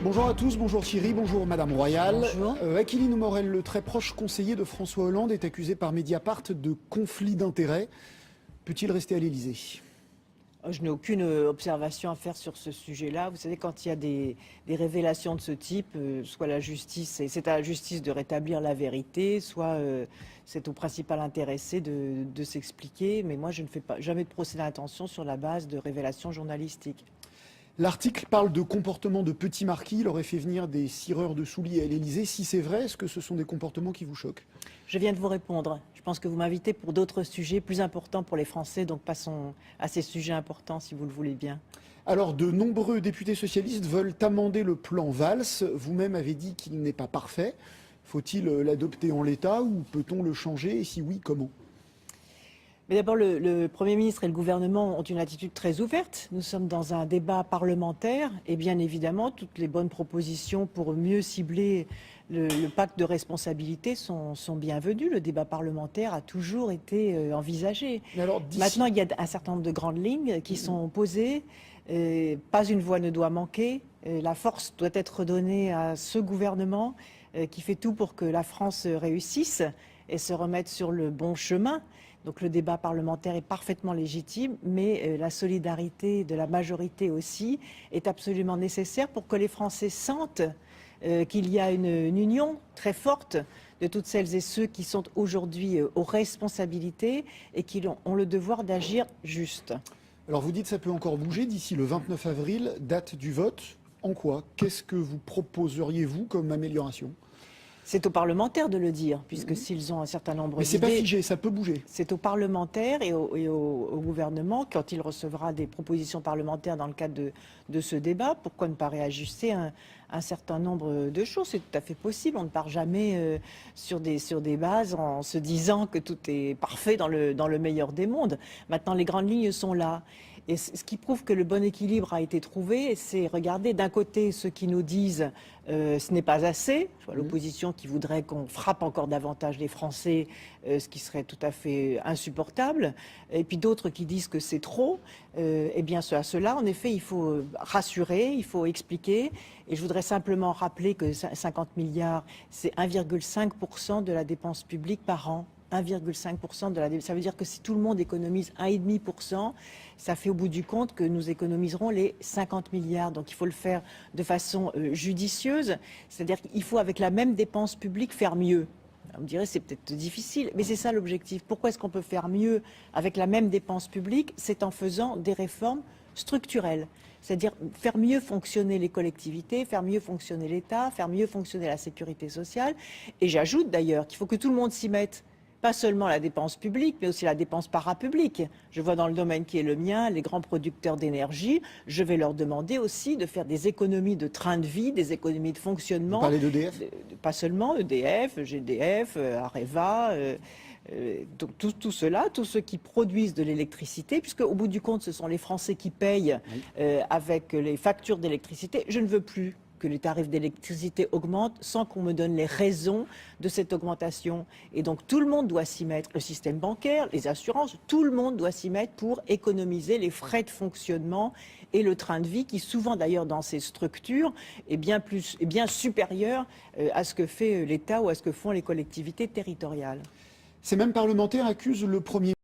Bonjour à tous, bonjour Thierry, bonjour Madame Royal. Bonjour. Aquiline Morel, le très proche conseiller de François Hollande, est accusé par Mediapart de conflit d'intérêts. Peut-il rester à l'Élysée? Je n'ai aucune observation à faire sur ce sujet-là. Vous savez, quand il y a des révélations de ce type, soit la justice, et c'est à la justice de rétablir la vérité, soit c'est au principal intéressé de s'expliquer. Mais moi, je ne fais jamais de procès d'intention sur la base de révélations journalistiques. L'article parle de comportements de petits marquis. Il aurait fait venir des cireurs de souliers à l'Élysée. Si c'est vrai, est-ce que ce sont des comportements qui vous choquent? Je viens de vous répondre. Je pense que vous m'invitez pour d'autres sujets plus importants pour les Français. Donc passons à ces sujets importants, si vous le voulez bien. Alors, de nombreux députés socialistes veulent amender le plan Valls. Vous-même avez dit qu'il n'est pas parfait. Faut-il l'adopter en l'état ou peut-on le changer? Et si oui, comment? Mais d'abord, le Premier ministre et le gouvernement ont une attitude très ouverte. Nous sommes dans un débat parlementaire et bien évidemment, toutes les bonnes propositions pour mieux cibler le pacte de responsabilité sont bienvenues. Le débat parlementaire a toujours été envisagé. Mais alors, Maintenant, il y a un certain nombre de grandes lignes qui sont posées. Pas une voix ne doit manquer. La force doit être donnée à ce gouvernement qui fait tout pour que la France réussisse et se remette sur le bon chemin. Donc le débat parlementaire est parfaitement légitime, mais la solidarité de la majorité aussi est absolument nécessaire pour que les Français sentent qu'il y a une union très forte de toutes celles et ceux qui sont aujourd'hui aux responsabilités et qui ont le devoir d'agir juste. Alors vous dites que ça peut encore bouger d'ici le 29 avril, date du vote. En quoi? Qu'est-ce que vous proposeriez-vous comme amélioration? C'est aux parlementaires de le dire, puisque s'ils ont un certain nombre Mais c'est pas d'idées, figé, ça peut bouger. c'est aux parlementaires et au gouvernement, quand il recevra des propositions parlementaires dans le cadre de ce débat, pourquoi ne pas réajuster un certain nombre de choses? C'est tout à fait possible. On ne part jamais sur des bases en se disant que tout est parfait dans le meilleur des mondes. Maintenant, les grandes lignes sont là. Et ce qui prouve que le bon équilibre a été trouvé, c'est regarder d'un côté ceux qui nous disent ce n'est pas assez, soit l'opposition qui voudrait qu'on frappe encore davantage les Français, ce qui serait tout à fait insupportable, et puis d'autres qui disent que c'est trop. Eh bien, à cela, en effet, il faut rassurer, il faut expliquer. Et je voudrais simplement rappeler que 50 milliards, c'est 1,5% de la dépense publique par an. 1,5% de la dépense. Ça veut dire que si tout le monde économise 1,5%, ça fait au bout du compte que nous économiserons les 50 milliards. Donc il faut le faire de façon judicieuse. C'est-à-dire qu'il faut, avec la même dépense publique, faire mieux. On me dirait c'est peut-être difficile, mais c'est ça l'objectif. Pourquoi est-ce qu'on peut faire mieux avec la même dépense publique? C'est en faisant des réformes structurelles. C'est-à-dire faire mieux fonctionner les collectivités, faire mieux fonctionner l'État, faire mieux fonctionner la sécurité sociale. Et j'ajoute d'ailleurs qu'il faut que tout le monde s'y mette. Pas seulement la dépense publique, mais aussi la dépense parapublique. Je vois dans le domaine qui est le mien, les grands producteurs d'énergie, je vais leur demander aussi de faire des économies de train de vie, des économies de fonctionnement. Vous parlez d'EDF? Pas seulement EDF, GDF, Areva, donc tout cela, tous ceux qui produisent de l'électricité, puisque au bout du compte, ce sont les Français qui payent avec les factures d'électricité. Je ne veux plus que les tarifs d'électricité augmentent sans qu'on me donne les raisons de cette augmentation. Et donc tout le monde doit s'y mettre, le système bancaire, les assurances, tout le monde doit s'y mettre pour économiser les frais de fonctionnement et le train de vie qui souvent d'ailleurs dans ces structures est bien supérieur à ce que fait l'État ou à ce que font les collectivités territoriales. Ces mêmes parlementaires accusent le Premier